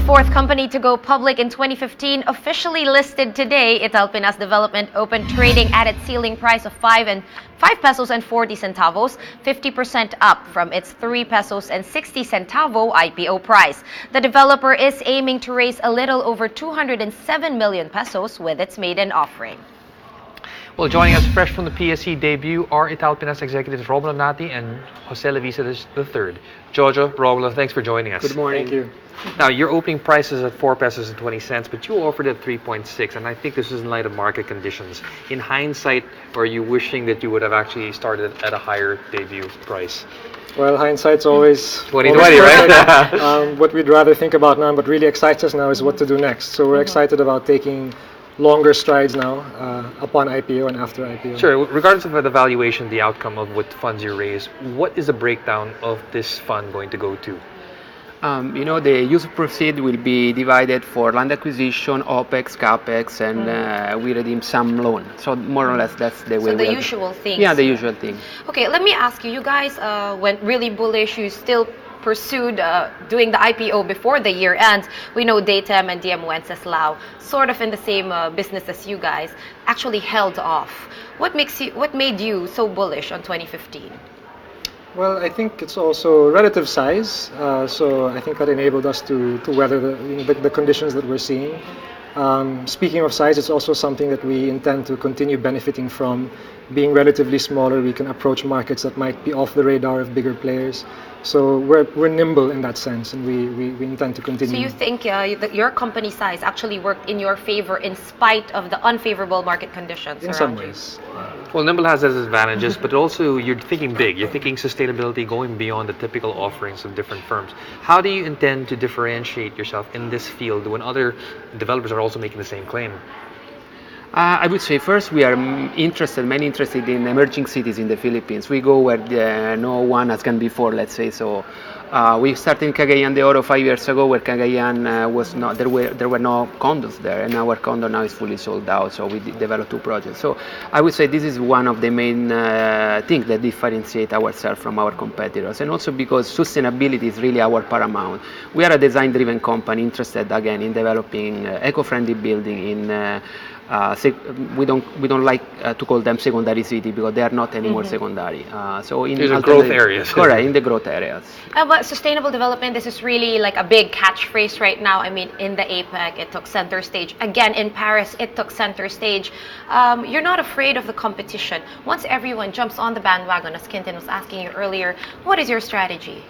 fourth company to go public in 2015, officially listed today, Italpinas Development opened trading at its ceiling price of 5 pesos and 40 centavos, 50% up from its 3 pesos and 60 centavo IPO price. The developer is aiming to raise a little over 207 million pesos with its maiden offering. Well, joining us fresh from the PSC debut are Italpinas executives Romolo, Nati, and Jose Leviste III. Jojo, Romolo, thanks for joining us. Good morning. Thank you. Now, your opening price is at 4 pesos and 20 cents, but you offered at 3.6, and I think this is in light of market conditions. In hindsight, are you wishing that you would have actually started at a higher debut price? Well, hindsight's always 2020, right? What we'd rather think about now, but really excites us now is what to do next. So we're excited about taking longer strides now upon IPO and after IPO. Sure. Regardless of the valuation, the outcome of what funds you raise, what is the breakdown of this fund going to go to? The use of proceeds will be divided for land acquisition, OPEX, CAPEX, and we redeem some loan. So more or less that's the way. So the usual things. Yeah, the usual thing. Okay, let me ask you. You guys went really bullish. You still pursued doing the IPO before the year ends. We know Datem and DM Wenceslao, sort of in the same business as you guys, actually held off. What made you so bullish on 2015? Well, I think it's also relative size. So I think that enabled us to weather the conditions that we're seeing. Speaking of size, it's also something that we intend to continue benefiting from. Being relatively smaller, we can approach markets that might be off the radar of bigger players. So we're nimble in that sense, and we intend to continue. So you think that your company size actually worked in your favor in spite of the unfavorable market conditions in around some you? ways. Well, nimble has its advantages, but also you're thinking big. You're thinking sustainability, going beyond the typical offerings of different firms. How do you intend to differentiate yourself in this field when other developers are also making the same claim? I would say first we are many interested in emerging cities in the Philippines. We go where no one has gone before, let's say. So we started in Cagayan de Oro 5 years ago, where Cagayan was not there were no condos there, and our condo now is fully sold out. So we developed 2 projects. So I would say this is one of the main things that differentiate ourselves from our competitors, and also because sustainability is really our paramount. We are a design-driven company interested again in developing eco-friendly building in. We don't like to call them secondary city because they are not anymore secondary. So in these are growth areas. Correct, in the growth areas. But sustainable development, this is really like a big catchphrase right now. I mean, in the APEC, it took center stage. Again, in Paris, it took center stage. You're not afraid of the competition. Once everyone jumps on the bandwagon, as Quintin was asking you earlier, what is your strategy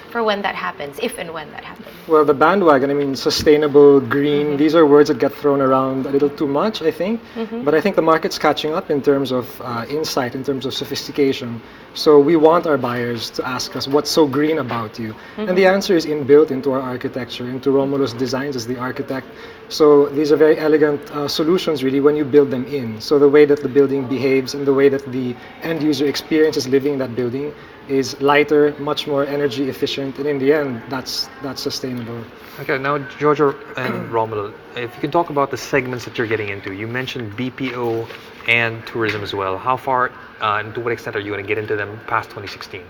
for when that happens, if and when that happens? Well, the bandwagon, I mean, sustainable, green, these are words that get thrown around a little too much, I think. But I think the market's catching up in terms of insight, in terms of sophistication. So we want our buyers to ask us, what's so green about you? And the answer is inbuilt into our architecture, into Romolo's designs as the architect. So these are very elegant solutions, really, when you build them in. So the way that the building behaves and the way that the end user experiences living in that building is lighter, much more energy efficient, and in the end, that's sustainable. Okay, now Giorgio and Romolo, if you can talk about the segments that you're getting into. You mentioned BPO and tourism as well. How far and to what extent are you going to get into them past 2016?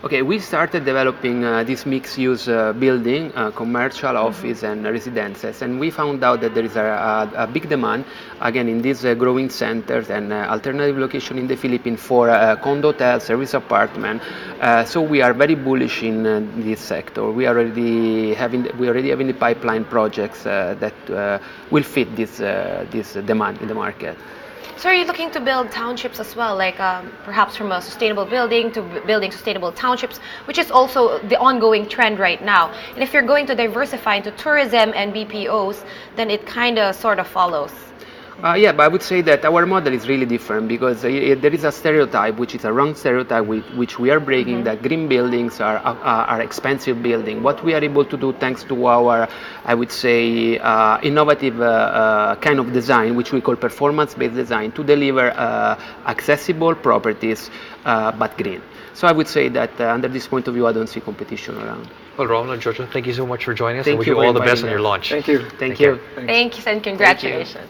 Okay, we started developing this mixed-use building, commercial, office, and residences, and we found out that there is a big demand, again, in these growing centers and alternative location in the Philippines for condo hotels, service apartment. So we are very bullish in this sector. We already having the pipeline projects that will fit this demand in the market. So are you looking to build townships as well, like perhaps from a sustainable building to building sustainable townships, which is also the ongoing trend right now? And if you're going to diversify into tourism and BPOs, then it kind of sort of follows. Yeah, but I would say that our model is really different because there is a stereotype, which is a wrong stereotype, which we are breaking, that green buildings are expensive buildings. What we are able to do, thanks to our, I would say, innovative kind of design, which we call performance-based design, to deliver accessible properties, but green. So I would say that under this point of view, I don't see competition around. Well, Romolo and Giorgio, thank you so much for joining us. Thank and wish you you all the for best on inviting your us. launch. Thank you. Thank you. Thanks. Thanks and congratulations.